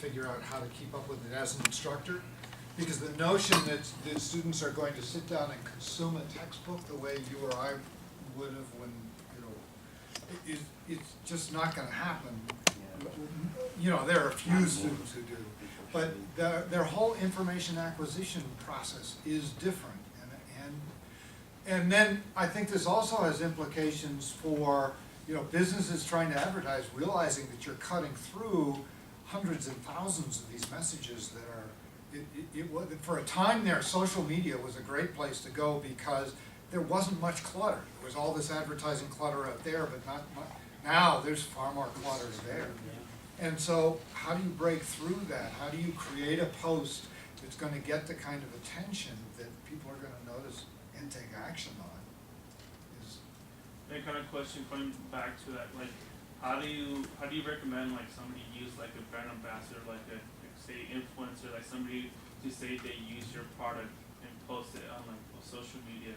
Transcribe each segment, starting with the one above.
figure out how to keep up with it as an instructor. Because the notion that students are going to sit down and consume a textbook the way you or I would have when, it's just not gonna happen. There are a few students who do, but their whole information acquisition process is different. And then I think this also has implications for, businesses trying to advertise, realizing that you're cutting through hundreds and thousands of these messages that are, for a time there, social media was a great place to go because there wasn't much clutter. There was all this advertising clutter out there, but not much. Now there's far more clutter there. And so how do you break through that? How do you create a post that's going to get the kind of attention that people are going to notice and take action on? That kind of question, going back to that, like, how do you recommend like somebody use like a brand ambassador, like a say influencer, like somebody to say they use your product and post it on like social media?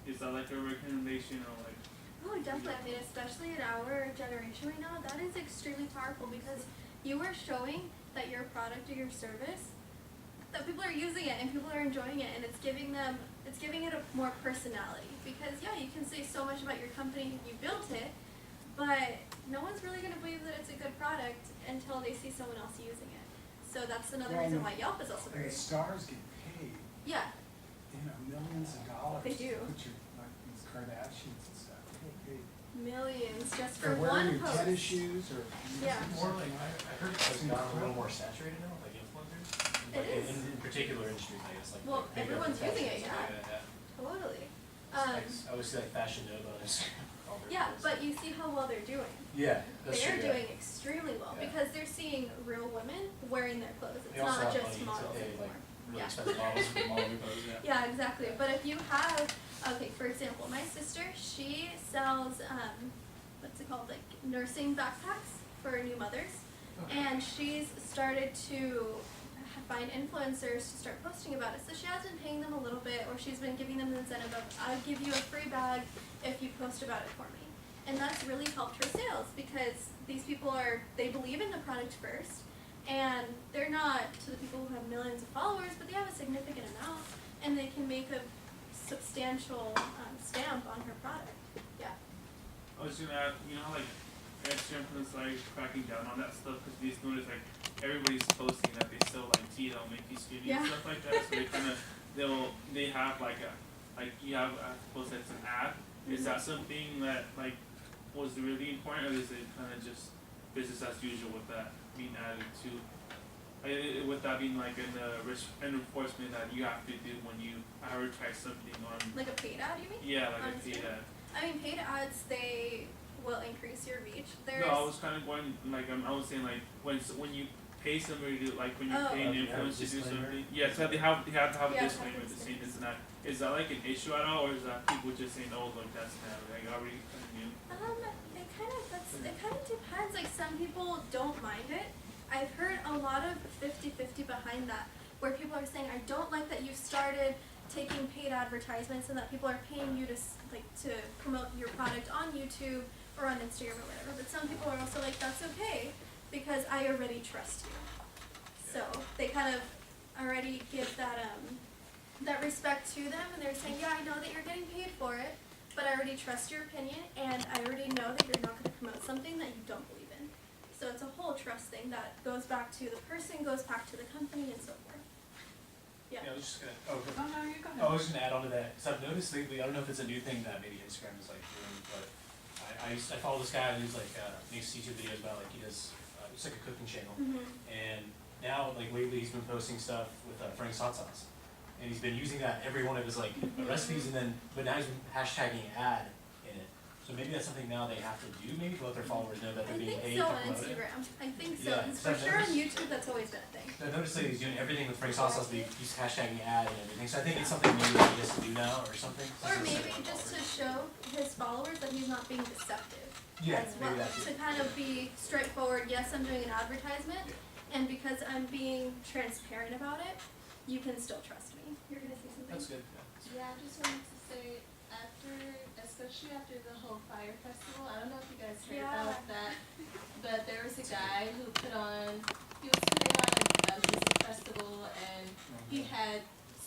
Is that like a recommendation or like? Oh, definitely. I mean, especially in our generation right now, that is extremely powerful because you are showing that your product or your service, that people are using it and people are enjoying it, and it's giving it a more personality. Because yeah, you can say so much about your company, you built it, but no one's really going to believe that it's a good product until they see someone else using it. So that's another reason why Yelp is also very. The stars get paid. Yeah. Millions of dollars. They do. To put your these Kardashians and stuff. They get paid. Millions just for For one wearing your post. tennis shoes or. Yeah. More like, I heard it's gotten a little more saturated now, like influencers. It Like is. in particular industries, I guess. Well, like everyone's makeup and using it, fashion, yeah. stuff Totally. I always see like Fashion Nova on Instagram. all their Yeah, posts. but you see how well they're doing. Yeah, that's They're true. Yeah. doing extremely well Yeah. because they're seeing real women wearing their clothes. It's They also not have just money models to pay anymore. like really Yeah. expensive models for modeling photos. Yeah. Yeah, exactly. But if you have, okay, for example, my sister, she sells, what's it called, like nursing backpacks for new mothers. And she's started to find influencers to start posting about it. So she has been paying them a little bit, or she's been giving them the incentive of, I'll give you a free bag if you post about it for me. And that's really helped her sales because these people they believe in the product first, and they're not to the people who have millions of followers, but they have a significant amount, and they can make a substantial stamp on her product. Yeah. I was gonna add, how like Instagram is like cracking down on that stuff because these notice like everybody's posting that they sell like tea, they'll make these skinny and stuff like that. So they kind of they have like you have post that's an ad. Is that something that like was really important, or is it kind of just business as usual with that being added to? With that being like an enforcement that you have to do when you advertise something on. Like a paid ad, you mean? Yeah, like On a paid Instagram? ad. I mean, paid ads, they will increase your reach. There's No, I was kind of going like I was saying like when you pay somebody to like when you're Oh. paying Yeah, influencers to do disclaimer. something. Yeah, so they have to have a Yeah, disclaimer to say disclaimer. this and that. Is that like an issue at all, or is that people just saying, oh look, that's not like already kind of new? it kind of depends. Like some people don't mind it. I've heard a lot of 50-50 behind that, where people are saying, I don't like that you started taking paid advertisements and that people are paying you to promote your product on YouTube or on Instagram or whatever. But some people are also like, that's okay because I already trust you. So they kind of already give that respect to them, and they're saying, yeah, I know that you're getting paid for it, but I already trust your opinion, and I already know that you're not going to promote something that you don't believe in. So it's a whole trust thing that goes back to the person, goes back to the company, and so forth. Yeah. I was just gonna. Oh, no, you go ahead. I was just gonna add on to that because I've noticed lately. I don't know if it's a new thing that maybe Instagram is like doing, but I follow this guy who's like makes YouTube videos about like he does it's like a cooking channel, and now like lately he's been posting stuff with Frank's hot sauce, and he's been using that in every one of his like recipes, and then but now he's been hashtagging ad in it. So maybe that's something now they have to do, maybe to let their followers know that I they're being think paid so to on promote it. Instagram. I think so. Yeah, For so sure on there's- YouTube, that's always been a thing. I noticed that he's doing everything with Frank's hot sauce, but he's hashtagging ad and everything. So I think it's something maybe that he has to do now or something. Or maybe just to show his followers that he's not being deceptive. Yeah, as well. maybe that's To it. kind of be straightforward, yes, I'm doing an advertisement, and because I'm being transparent about it, you can still trust me. You're gonna say something? That's good. Yeah, I just wanted to say, especially after the whole fire festival, I don't know if you guys heard about that, but there was a guy who he was putting on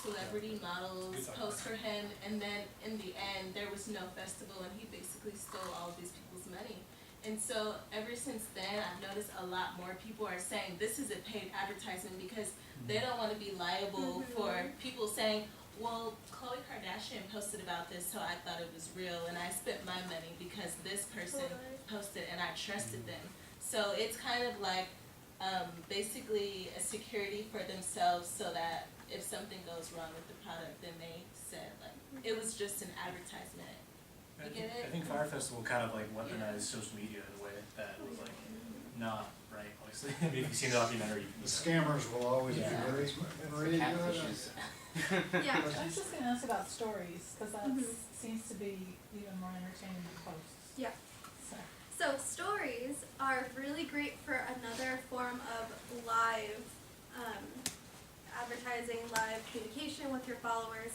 celebrity models Good talk. post for him, and then in the end, there was no festival, and he basically stole all of these people's money. And so ever since then, I've noticed a lot more people are saying this is a paid advertisement because they don't want to be liable for people saying, well, Khloe Kardashian posted about this, so I thought it was real, and I spent my money because this person posted and I trusted them. So it's kind of like basically a security for themselves, so that if something goes wrong with the product, then they said like it was just an advertisement. You get it? I think Fire Festival kind of like weaponized social media in a way that was like not right, obviously. I mean, if you've seen the documentary, The scammers will always be Yeah. very good. Catfishes. Yeah. I was just gonna ask about stories, cause that seems to be even more entertaining than posts. Yeah. So, So stories are really great for another form of live advertising, live communication with your followers.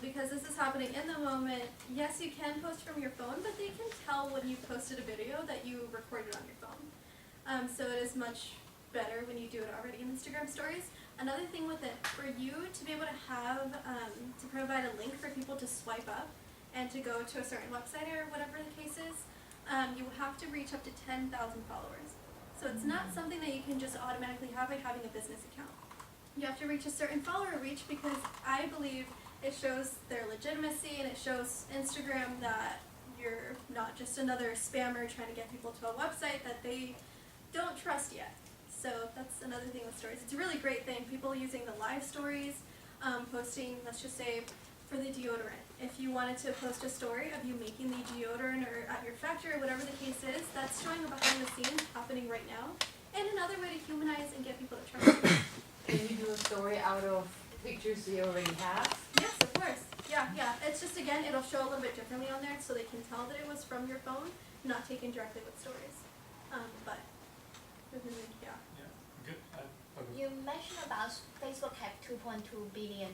Because this is happening in the moment. Yes, you can post from your phone, but they can tell when you posted a video that you recorded on your phone. So it is much better when you do it already in Instagram stories. Another thing with it, for you to be able to have, to provide a link for people to swipe up and to go to a certain website or whatever the case is, you have to reach up to 10,000 followers. So it's not something that you can just automatically have by having a business account. You have to reach a certain follower reach because I believe it shows their legitimacy and it shows Instagram that you're not just another spammer trying to get people to a website that they don't trust yet. So that's another thing with stories. It's a really great thing. People using the live stories, posting, let's just say, for the deodorant. If you wanted to post a story of you making the deodorant or at your factory or whatever the case is, that's showing a behind the scenes happening right now. And another way to humanize and get people to trust you. Can you do a story out of pictures you already have? Yes, of course. Yeah. It's just, again, it'll show a little bit differently on there so they can tell that it was from your phone, not taken directly with stories. But, yeah. good. You mentioned about Facebook have 2.2 billion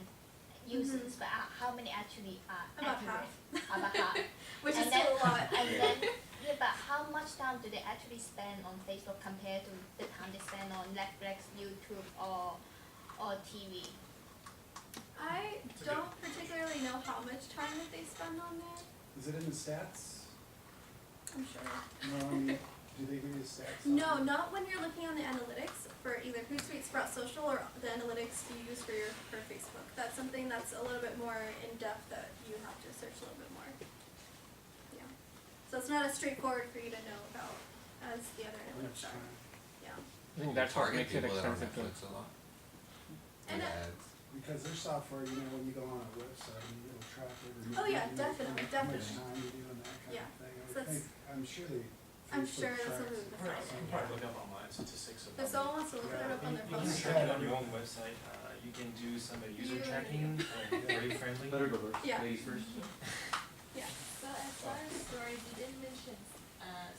users, but how many actually are About active? half. About half. Which And is then- still a lot. And then, yeah, but how much time do they actually spend on Facebook compared to the time they spend on Netflix, YouTube, or TV? I don't particularly know how much time that they spend on there. Is it in the stats? I'm sure. No, I mean, do they give you stats? on No, it? not when you're looking on the analytics for either Hootsuite, Sprout Social, or the analytics you use for Facebook. That's something that's a little bit more in depth that you have to search a little bit more. Yeah. So it's not as straightforward for you to know about as the other How analytics much are. time? Yeah. I think that's what makes it expensive too. Netflix a lot. And ads. Because their software, you know, when you go on a website, it'll track every Oh, yeah, movie, definitely, how much definitely. time you do and that kind Yeah. of thing. I So would that's- think, I'm sure they. I'm Facebook sure that's tracks what we it. would Right, decide. you can probably look up online statistics of. If someone wants to look it up on their You can phone. track it on your own website, you can do some user You- tracking, very friendly. Better go first. Yeah. Ladies first. Yeah. So as far as stories, you did mention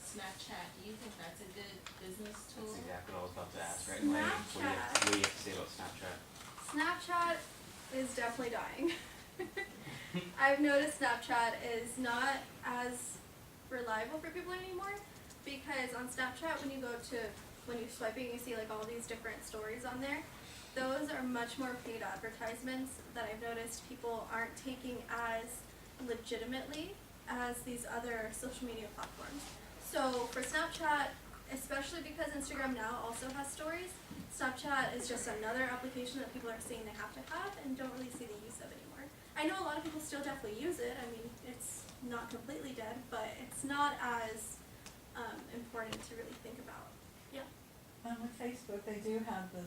Snapchat. Do you think that's a good business tool? That's exactly what I was about to ask, right? Like, what do you have to say about Snapchat? Snapchat is definitely dying. I've noticed Snapchat is not as reliable for people anymore because on Snapchat when you're swiping you see like all these different stories on there. Those are much more paid advertisements that I've noticed people aren't taking as legitimately as these other social media platforms. So for Snapchat, especially because Instagram now also has stories, Snapchat is just another application that people are saying they have to have and don't really see the use of anymore. I know a lot of people still definitely use it. I mean, it's not completely dead, but it's not as important to really think about. Yeah. with Facebook, they do have the,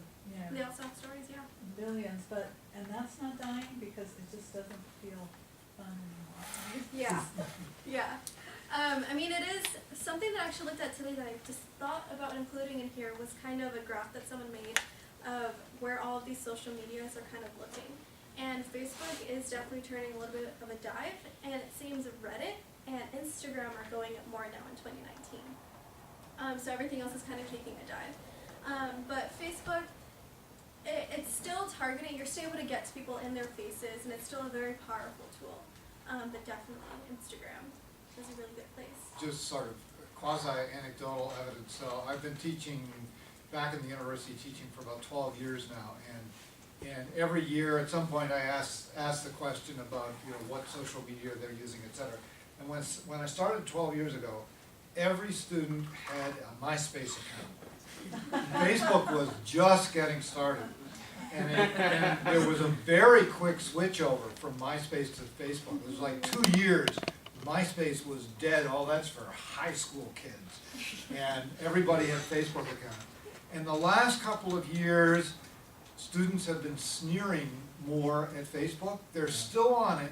They also have stories, yeah. billions, and that's not dying because it just doesn't feel fun anymore, right? Yeah, yeah. I mean, it is something that I actually looked at today that I just thought about including in here was kind of a graph that someone made of where all of these social medias are kind of looking. And Facebook is definitely turning a little bit of a dive, and it seems Reddit and Instagram are going up more now in 2019. So everything else is kind of taking a dive. But Facebook, it's still targeting, you're still able to get to people in their faces, and it's still a very powerful tool. But definitely Instagram is a really good place. Just sort of quasi-anecdotal evidence. So I've been teaching, back in the university, teaching for about 12 years now, and And every year, at some point, I ask the question about, what social media they're using, et cetera. And when I started 12 years ago, every student had a MySpace account. Facebook was just getting started. And there was a very quick switch over from MySpace to Facebook. It was like 2 years. MySpace was dead. All that's for high school kids. And everybody had Facebook accounts. In the last couple of years, students have been sneering more at Facebook. They're still on it,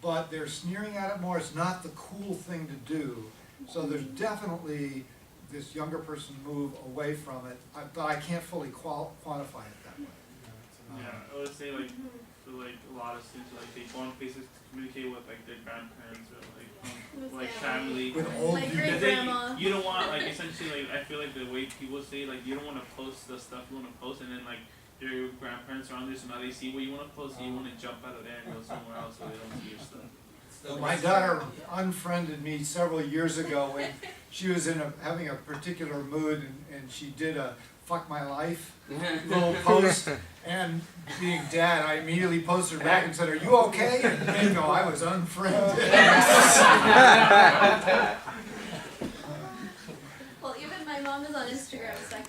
but they're sneering at it more. It's not the cool thing to do. So there's definitely this younger person move away from it, but I can't fully quantify it that way. Yeah, I would say like for like a lot of students, like they go on Facebook to communicate with like their grandparents or like family. With old Like people. great grandma. You don't want like essentially like I feel like the way people say like you don't want to post the stuff you want to post and then like your grandparents are on there so now they see what you want to post and you want to jump out of there and go somewhere else so they don't see your stuff. Well, my daughter unfriended me several years ago when she was having a particular mood and she did a "fuck my life" little post. And being dad, I immediately posted back and said, "Are you okay?" And bingo, I was unfriended. Well, even my mom is on Instagram, so I